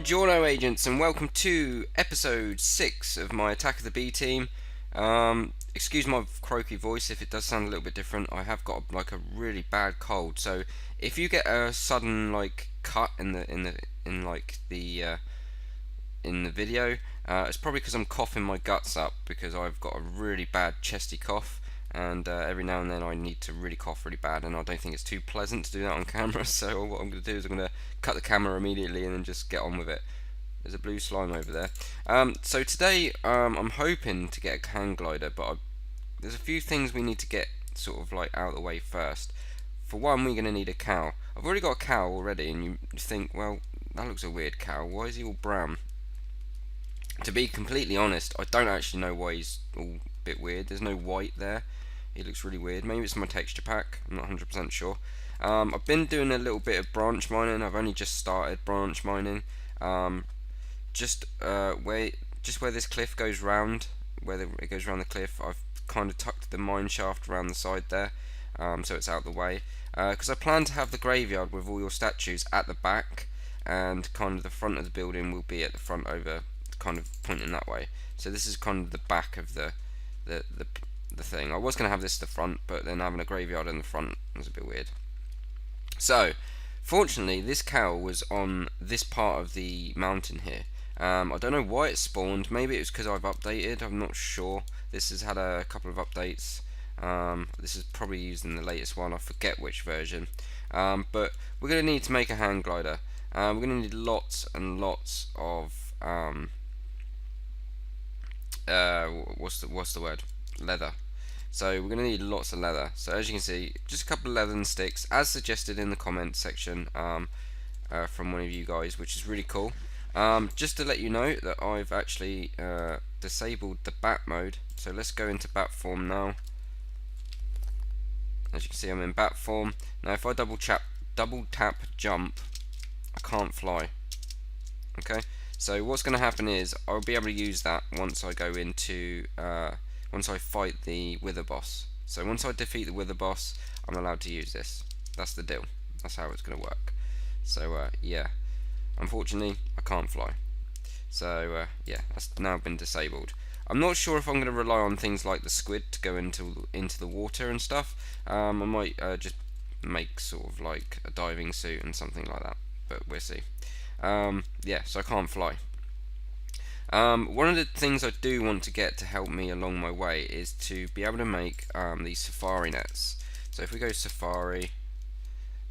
Buongiorno, agents, and welcome to episode 6 of my Attack of the B team. Excuse my croaky voice if it does sound a little bit different. I have got a really bad cold, so if you get a sudden cut in the video, it's probably because I'm coughing my guts up because I've got a really bad chesty cough, and every now and then I need to really cough really bad, and I don't think it's too pleasant to do that on camera. So what I'm going to do is I'm going to cut the camera immediately and then just get on with it. There's a blue slime over there. So today I'm hoping to get a hang glider, but there's a few things we need to get sort of out of the way first. For one, we're going to need a cow. I've already got a cow already, and you think, well, that looks a weird cow. Why is he all brown? To be completely honest, I don't actually know why he's all a bit weird. There's no white there. He looks really weird. Maybe it's my texture pack. I'm not 100% sure. I've been doing a little bit of branch mining. I've only just started branch mining. Just where this cliff goes round, it goes around the cliff, I've kind of tucked the mine shaft around the side there, so it's out the way. Because I plan to have the graveyard with all your statues at the back, and kind of the front of the building will be at the front over, kind of pointing that way. So this is kind of the back of the thing. I was going to have this at the front, but then having a graveyard in the front was a bit weird. So, fortunately, this cow was on this part of the mountain here. I don't know why it spawned. Maybe it was because I've updated. I'm not sure. This has had a couple of updates. This is probably used in the latest one. I forget which version. But we're going to need to make a hang glider. We're going to need lots and lots of what's the word? Leather. So we're going to need lots of leather. So as you can see, just a couple of leather and sticks, as suggested in the comment section from one of you guys, which is really cool. Just to let you know that I've actually disabled the bat mode. So let's go into bat form now. As you can see, I'm in bat form. Now if I double tap jump, I can't fly. Okay, so what's going to happen is I'll be able to use that once I go into once I fight the wither boss. So once I defeat the wither boss, I'm allowed to use this. That's the deal. That's how it's going to work. So yeah, unfortunately I can't fly. So yeah, that's now been disabled. I'm not sure if I'm going to rely on things like the squid to go into the water and stuff. I might just make sort of like a diving suit and something like that, but we'll see. Yeah, so I can't fly. One of the things I do want to get to help me along my way is to be able to make these safari nets. So if we go safari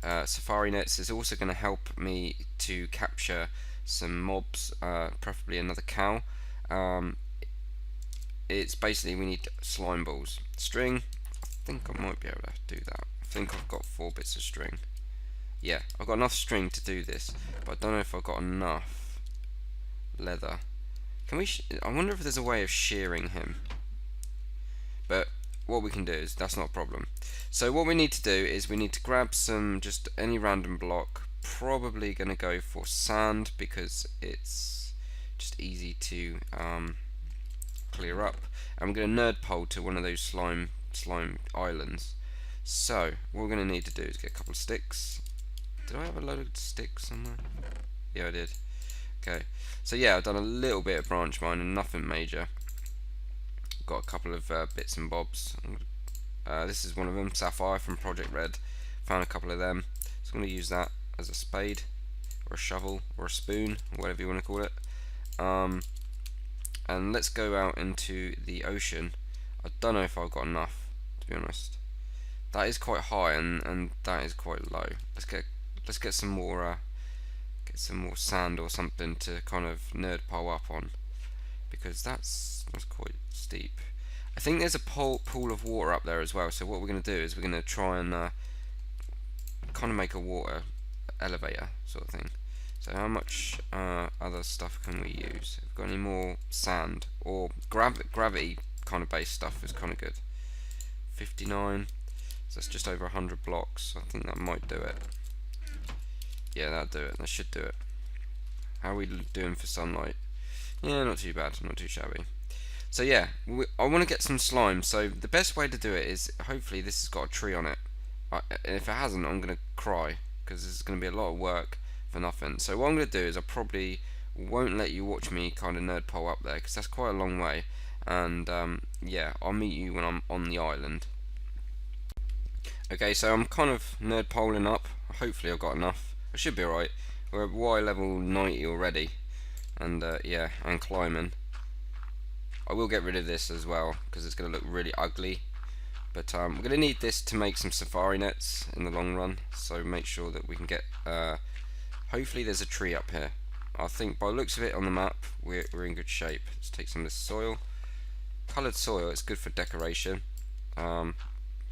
nets is also going to help me to capture some mobs, preferably another cow. It's basically we need slime balls. String, I think I might be able to do that. I think I've got 4 bits of string. Yeah, I've got enough string to do this, but I don't know if I've got enough leather. Can we? I wonder if there's a way of shearing him. But what we can do is that's not a problem. So what we need to do is we need to grab just any random block. Probably going to go for sand because it's just easy to clear up. And we're going to nerd pole to one of those slime islands. So what we're going to need to do is get a couple of sticks. Did I have a load of sticks somewhere? Yeah, I did. Okay, so yeah, I've done a little bit of branch mining, nothing major. Got a couple of bits and bobs. This is one of them, sapphire from Project Red. Found a couple of them, so I'm going to use that as a spade, or a shovel, or a spoon, or whatever you want to call it. And let's go out into the ocean. I don't know if I've got enough, to be honest. That is quite high, and that is quite low. Let's get some more. Get some more sand or something to kind of nerd pile up on, because that's quite steep. I think there's a pool of water up there as well, so what we're going to do is we're going to try and kind of make a water elevator sort of thing. So how much other stuff can we use? Have we got any more sand or gravity kind of based stuff is kind of good. 59, so that's just over 100 blocks. I think that might do it. Yeah, that'll do it. That should do it. How are we doing for sunlight? Yeah, not too bad. Not too shabby. So yeah, I want to get some slime. So the best way to do it is, hopefully this has got a tree on it. If it hasn't, I'm going to cry, because this is going to be a lot of work for nothing. So what I'm going to do is I probably won't let you watch me kind of nerd pole up there because that's quite a long way. And yeah, I'll meet you when I'm on the island. Okay, so I'm kind of nerd poling up. Hopefully I've got enough. I should be alright. We're at Y level 90 already, and yeah, and climbing. I will get rid of this as well because it's going to look really ugly. But we're going to need this to make some safari nets in the long run. So make sure that we can get. Hopefully there's a tree up here. I think by the looks of it on the map, we're in good shape. Let's take some of this soil. Coloured soil. It's good for decoration. Can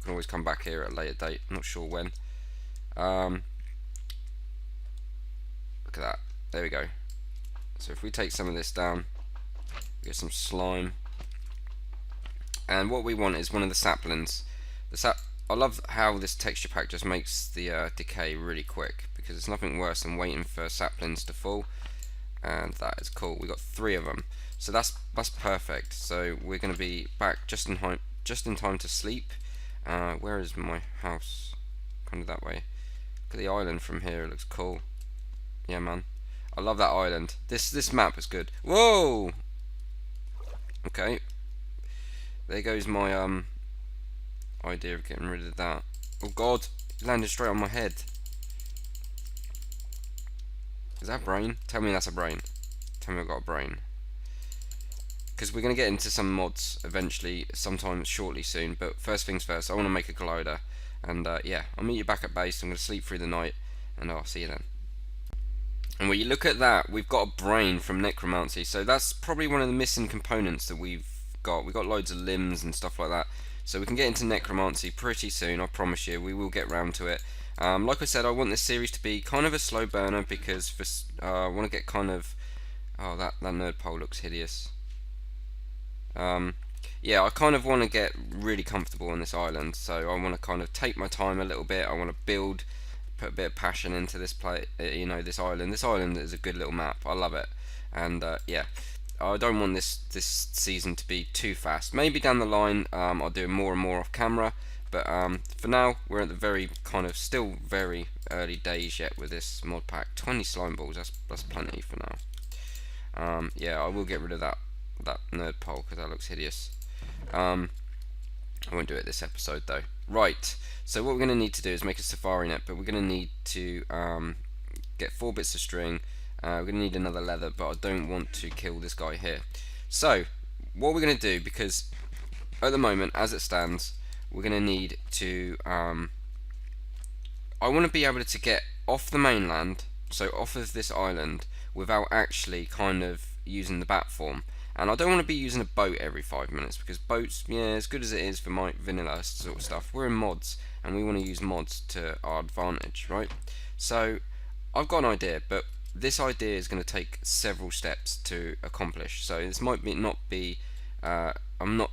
always come back here at a later date. I'm not sure when. Look at that. There we go. So if we take some of this down, we get some slime. And what we want is one of the saplings. I love how this texture pack just makes the decay really quick, because it's nothing worse than waiting for saplings to fall. And that is cool. We got 3 of them, so that's perfect. So we're going to be back just in time to sleep. Where is my house? Kind of that way. Look at the island from here. It looks cool. Yeah, man. I love that island. This map is good. Whoa. Okay. There goes my idea of getting rid of that. Oh God! It landed straight on my head. Is that a brain? Tell me that's a brain. Tell me I've got a brain. Because we're going to get into some mods eventually, sometime shortly soon. But first things first, I want to make a glider. And yeah, I'll meet you back at base. I'm going to sleep through the night, and I'll see you then. And when you look at that, we've got a brain from necromancy. So that's probably one of the missing components that we've got. We've got loads of limbs and stuff like that. So we can get into necromancy pretty soon, I promise you. We will get round to it. Like I said, I want this series to be kind of a slow burner because I want to get kind of... Oh, that nerd pole looks hideous. Yeah, I kind of want to get really comfortable on this island. So I want to kind of take my time a little bit. I want to build, put a bit of passion into this play. You know, this island. This island is a good little map. I love it. And yeah, I don't want this season to be too fast. Maybe down the line I'll do more and more off camera, but for now we're at the very kind of still very early days yet with this mod pack. 20 slime balls, that's plenty for now. Yeah, I will get rid of that nerd pole because that looks hideous. I won't do it this episode though. Right, so what we're going to need to do is make a safari net, but we're going to need to get 4 bits of string. We're going to need another leather, but I don't want to kill this guy here. So, what we're going to do, because at the moment, as it stands, we're going to need to... I want to be able to get off the mainland, so off of this island, without actually kind of using the bat form. And I don't want to be using a boat every 5 minutes, because boats, yeah, as good as it is for my vanilla sort of stuff, we're in mods, and we want to use mods to our advantage, right? So, I've got an idea, but this idea is going to take several steps to accomplish. So this might not be I'm not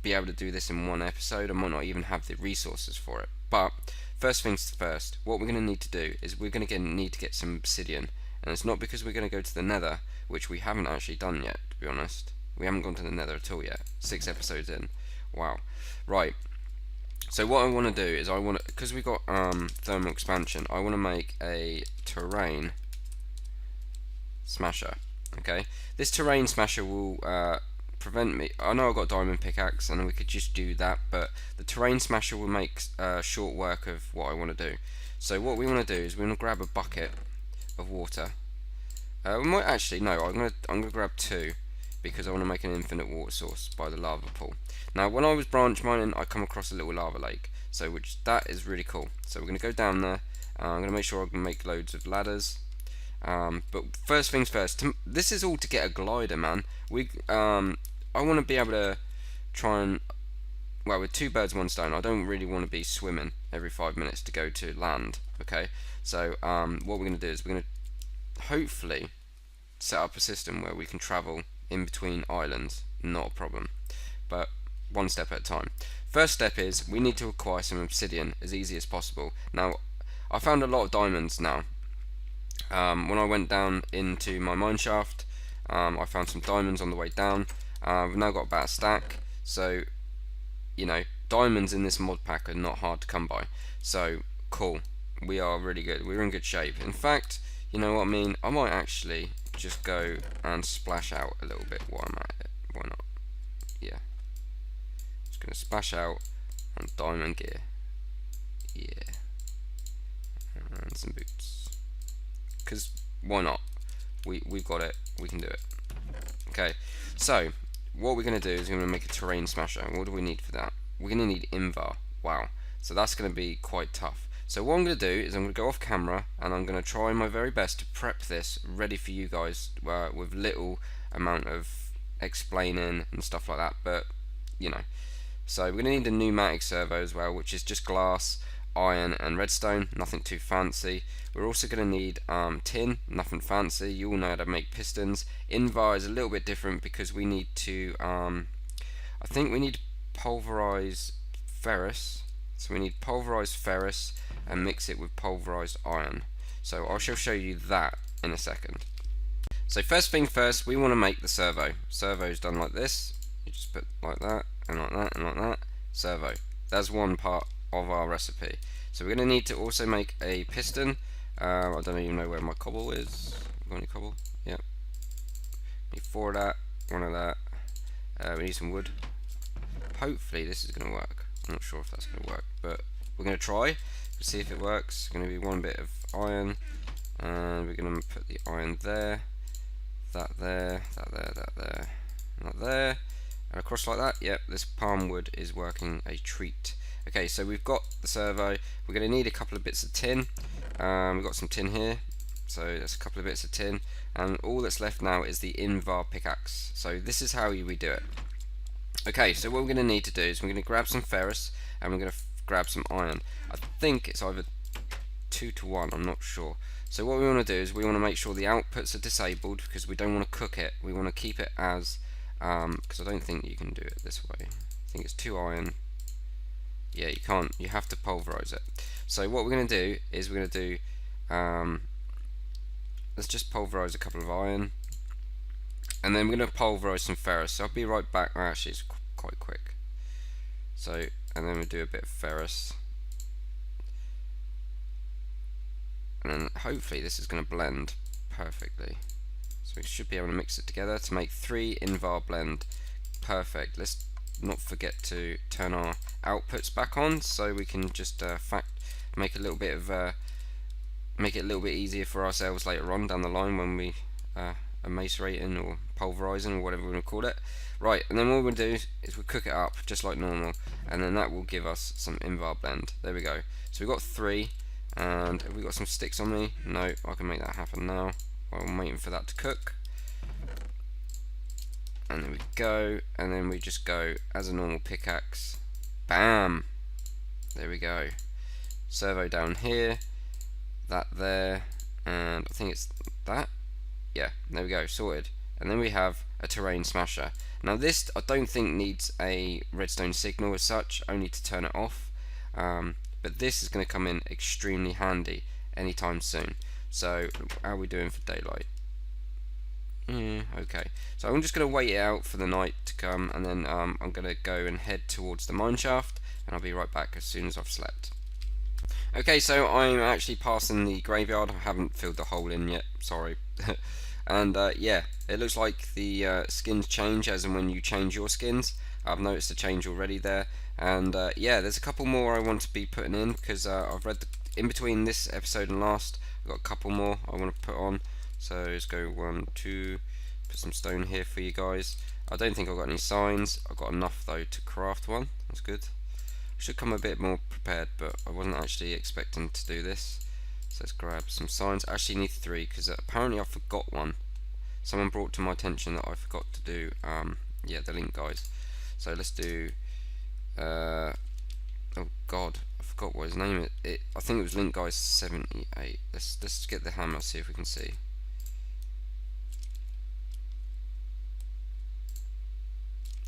be able to do this in one episode. I might not even have the resources for it. But first things first, what we're going to need to do is we're going to need to get some obsidian. And it's not because we're going to go to the nether, which we haven't actually done yet, to be honest. We haven't gone to the nether at all yet. 6 episodes in. Wow. Right. So what I want to do is because we've got thermal expansion, I want to make a terrain smasher. Okay, this terrain smasher will prevent me. I know I've got a diamond pickaxe and we could just do that, but the terrain smasher will make short work of what I want to do. So what we want to do is we want to grab a bucket of water. We might actually no. I'm gonna grab 2 because I want to make an infinite water source by the lava pool. Now, when I was branch mining, I come across a little lava lake, so that is really cool. So we're gonna go down there. I'm gonna make sure I can make loads of ladders. But first things first, this is all to get a glider, man. I want to be able to try and, well, with 2 birds 1 stone, I don't really want to be swimming every 5 minutes to go to land. Okay, so what we're going to do is we're going to hopefully set up a system where we can travel in between islands, not a problem, but one step at a time. First step is we need to acquire some obsidian as easy as possible. Now, I found a lot of diamonds now. When I went down into my mine shaft, I found some diamonds on the way down. We've now got about a stack, so you know, diamonds in this mod pack are not hard to come by. So cool, we are really good. We're in good shape. In fact, you know what I mean. I might actually just go and splash out a little bit while I'm at it. Why not? Yeah. Just going to splash out on diamond gear. Yeah. And some boots. Because why not? We've got it. We can do it. Okay. So what we're going to do is we're going to make a terrain smasher. What do we need for that? We're going to need invar. Wow. So that's going to be quite tough. So what I'm going to do is I'm going to go off camera and I'm going to try my very best to prep this ready for you guys with little amount of explaining and stuff like that, but you know. So we're going to need a pneumatic servo as well, which is just glass, iron and redstone, nothing too fancy. We're also going to need tin, nothing fancy. You all know how to make pistons. Invar is a little bit different because we need to I think we need to pulverize ferrous. So we need pulverized ferrous and mix it with pulverized iron. So I shall show you that in a second. So first thing first, we want to make the servo. Servo's done like this. You just put like that and like that and like that. Servo. That's one part of our recipe. So we're going to need to also make a piston. I don't even know where my cobble is. Got any cobble? Yep. Need 4 of that, 1 of that. We need some wood. Hopefully this is going to work. I'm not sure if that's going to work, but we're going to try to see if it works. It's going to be 1 bit of iron, and we're going to put the iron there, that there, that there, that there, and that there, and across like that. Yep, this palm wood is working a treat. Okay, so we've got the servo. We're going to need a couple of bits of tin. We've got some tin here, so there's a couple of bits of tin, and all that's left now is the invar pickaxe. So this is how we do it. Okay, so what we're going to need to do is we're going to grab some ferrous and we're going to grab some iron. I think it's either 2 to 1, I'm not sure. So what we want to do is we want to make sure the outputs are disabled because we don't want to cook it. We want to keep it as, because I don't think you can do it this way. I think it's 2 iron. Yeah, you can't, you have to pulverize it. So what we're going to do is we're going to do, let's just pulverize a couple of iron. And then we're going to pulverize some ferrous. So I'll be right back. Oh, actually, it's quite quick. So, and then we'll do a bit of ferrous. And then hopefully this is going to blend perfectly. So we should be able to mix it together to make 3 invar blend. Perfect. Let's not forget to turn our outputs back on so we can just make a little bit of make it a little bit easier for ourselves later on down the line when we are macerating or pulverizing or whatever we want to call it. Right, and then what we'll do is we'll cook it up just like normal, and then that will give us some invar blend. There we go. So we've got 3, and have we got some sticks on me? No, I can make that happen now while I'm waiting for that to cook. And there we go, and then we just go as a normal pickaxe. Bam! There we go. Servo down here, that there, and I think it's that. Yeah, there we go, sorted. And then we have a terrain smasher. Now this I don't think needs a redstone signal as such, only to turn it off. But this is going to come in extremely handy anytime soon. So how are we doing for daylight? Okay, so I'm just going to wait it out for the night to come, and then I'm going to go and head towards the mine shaft, and I'll be right back as soon as I've slept. Okay, so I'm actually passing the graveyard. I haven't filled the hole in yet, sorry. And yeah, it looks like the skins change as and when you change your skins. I've noticed a change already there, and yeah, there's a couple more I want to be putting in because I've read in between this episode and last. I've got a couple more I want to put on. So let's go 1, 2, put some stone here for you guys. I don't think I've got any signs. I've got enough though to craft one. That's good. I should come a bit more prepared, but I wasn't actually expecting to do this. So let's grab some signs. I actually need 3 because apparently I forgot one. Someone brought to my attention that I forgot to do yeah, the link guys. So let's do oh god, I forgot what his name is. I think it was link guys 78. Let's get the hammer, see if we can see.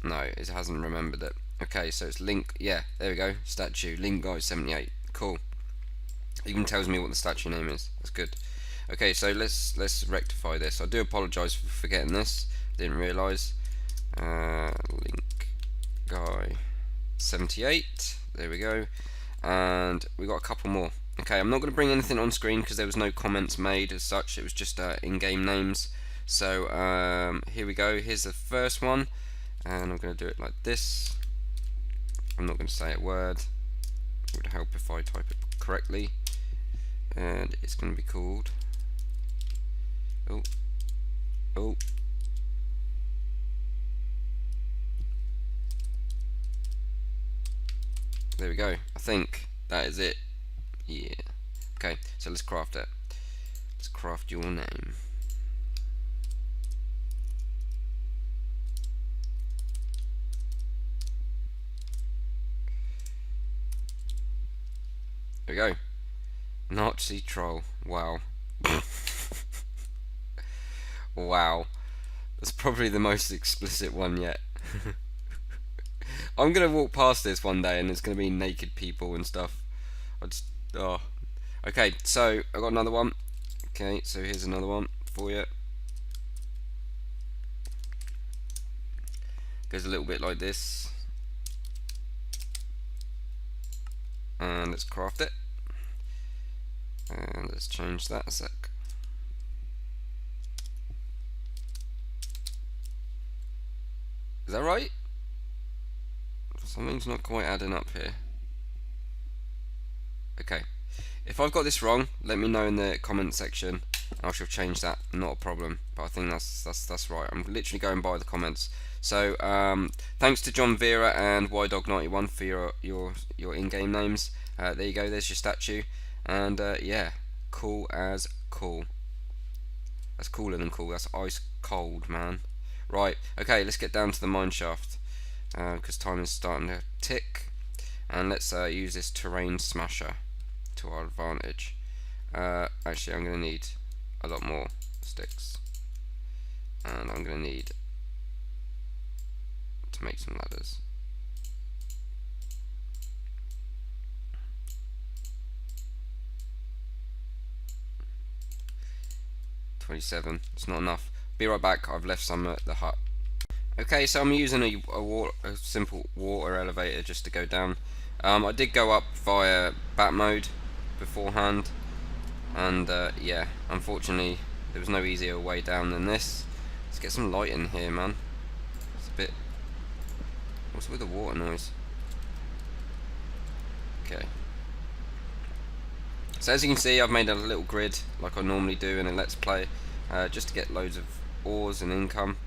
No, it hasn't remembered it. Okay, so it's link, yeah, there we go, statue, link guy 78, cool. It even tells me what the statue name is, that's good. Okay, so let's rectify this. I do apologise for forgetting this, didn't realise. Link guy 78, there we go, and we got a couple more. Okay, I'm not going to bring anything on screen because there was no comments made as such, it was just in-game names. So here we go. Here's the first one, and I'm going to do it like this. I'm not going to say a word. It would help if I type it correctly. And it's going to be called, oh, there we go. I think that is it. Yeah. Okay, so let's craft it. Let's craft your name. There we go. Nazi troll. Wow. Wow. That's probably the most explicit one yet. I'm gonna walk past this one day and there's gonna be naked people and stuff. I just, oh. Okay, so I got another one. Okay, so here's another one for you. Goes a little bit like this. And let's craft it. And let's change that a sec. Is that right? Something's not quite adding up here. Okay. If I've got this wrong, let me know in the comment section. I shall change that. Not a problem. But I think that's right. I'm literally going by the comments. So thanks to John Vera and YDog91 for your in-game names. There you go. There's your statue. And yeah, cool as cool. That's cooler than cool. That's ice cold, man. Right. Okay. Let's get down to the mine shaft because time is starting to tick. And let's use this terrain smasher to our advantage. Actually, I'm going to need a lot more sticks, and I'm going to need to make some ladders. $27. It's not enough. Be right back. I've left some at the hut. Okay, so I'm using a simple water elevator just to go down. I did go up via bat mode beforehand, and yeah, unfortunately there was no easier way down than this. Let's get some light in here, man. It's a bit... What's with the water noise? Okay. So as you can see, I've made a little grid like I normally do in a Let's Play, just to get loads of ores and income.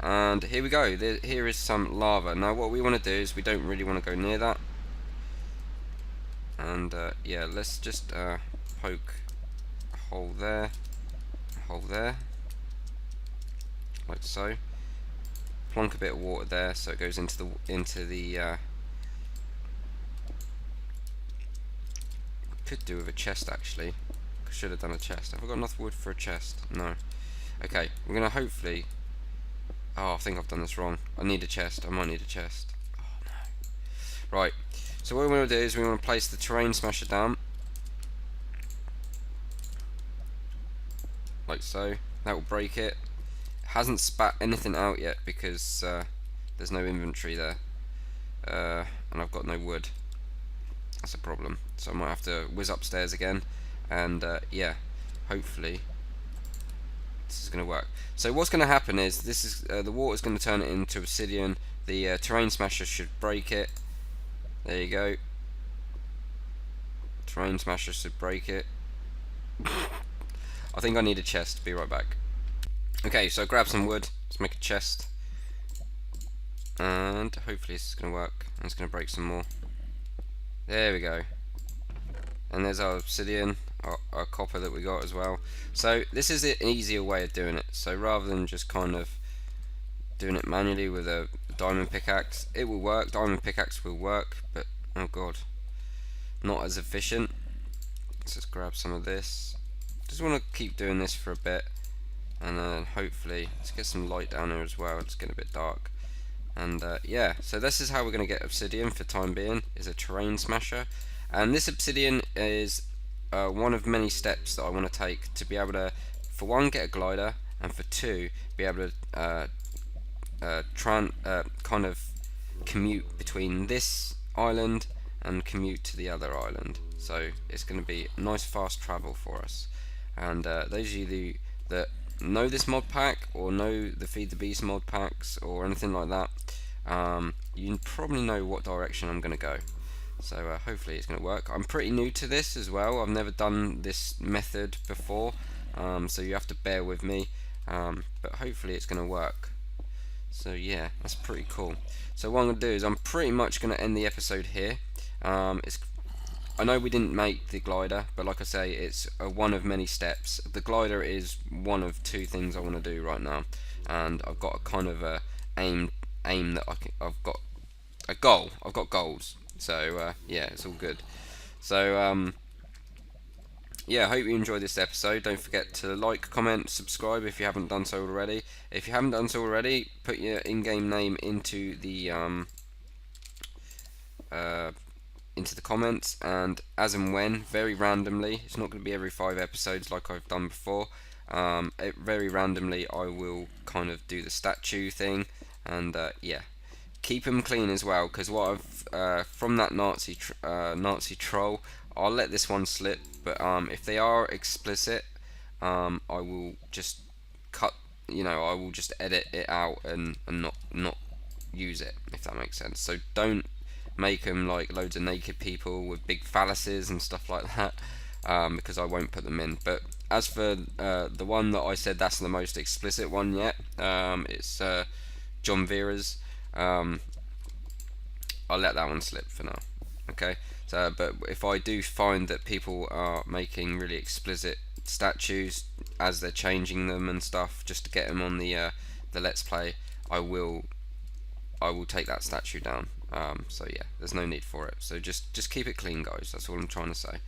And here we go. Here is some lava. Now what we want to do is we don't really want to go near that. And yeah, let's just poke a hole there, like so. Plonk a bit of water there so it goes into the could do with a chest actually. Should have done a chest. Have I got enough wood for a chest? No. Okay, we're gonna hopefully... Oh, I think I've done this wrong. I need a chest. I might need a chest. Oh no. Right. So what we want to do is we want to place the terrain smasher down, like so. That will break it. It hasn't spat anything out yet because there's no inventory there, and I've got no wood. That's a problem. So I might have to whiz upstairs again, and yeah, hopefully this is going to work. So what's going to happen is this is the water is going to turn it into obsidian. The terrain smasher should break it. There you go. Terrain smasher should break it. I think I need a chest. Be right back. Okay, so grab some wood. Let's make a chest. And hopefully this is going to work. And it's going to break some more. There we go. And there's our obsidian, our copper that we got as well. So this is an easier way of doing it. So rather than just kind of doing it manually with a diamond pickaxe, it will work. Diamond pickaxe will work, but oh god, not as efficient. Let's just grab some of this. Just want to keep doing this for a bit, and then hopefully let's get some light down here as well. It's getting a bit dark. And yeah, so this is how we're going to get obsidian for time being, is a terrain smasher. And this obsidian is one of many steps that I want to take to be able to, for one, get a glider, and for two, be able to kind of commute between this island and commute to the other island. So it's going to be nice fast travel for us. And those of you that know this mod pack or know the Feed the Beast mod packs or anything like that, you probably know what direction I'm going to go. So hopefully it's going to work. I'm pretty new to this as well. I've never done this method before, so you have to bear with me, but hopefully it's going to work. So yeah, that's pretty cool. So what I'm going to do is I'm pretty much going to end the episode here. I know we didn't make the glider, but like I say, it's one of many steps. The glider is one of two things I want to do right now, and I've got a kind of a aim that I've got a goal. I've got goals. So yeah, it's all good. So yeah, I hope you enjoyed this episode. Don't forget to like, comment, subscribe if you haven't done so already. If you haven't done so already, put your in-game name into the comments, and as and when, very randomly, it's not going to be every 5 episodes like I've done before, very randomly I will kind of do the statue thing, and yeah, keep them clean as well, because what I've from that Nazi troll, I'll let this one slip, but if they are explicit, I will just I will just edit it out and not use it, if that makes sense. So don't make them like loads of naked people with big phalluses and stuff like that, because I won't put them in. But as for the one that I said that's the most explicit one yet, it's John Vera's. I'll let that one slip for now. Okay. So, but if I do find that people are making really explicit statues as they're changing them and stuff, just to get them on the Let's Play, I will take that statue down. So yeah, there's no need for it. So just keep it clean, guys. That's all I'm trying to say.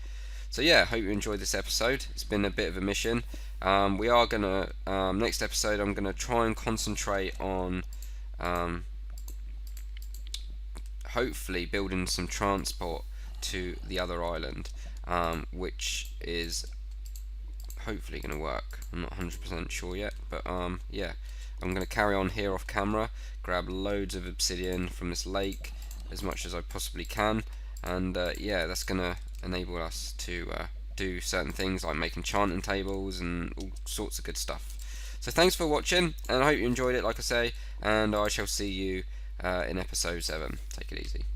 So yeah, hope you enjoyed this episode. It's been a bit of a mission. We are gonna next episode, I'm gonna try and concentrate on hopefully building some transport to the other island, which is hopefully going to work. I'm not 100% sure yet, but yeah, I'm going to carry on here off camera, grab loads of obsidian from this lake as much as I possibly can, and yeah, that's going to enable us to do certain things like make enchanting tables and all sorts of good stuff. So thanks for watching, and I hope you enjoyed it, like I say, and I shall see you in episode 7. Take it easy.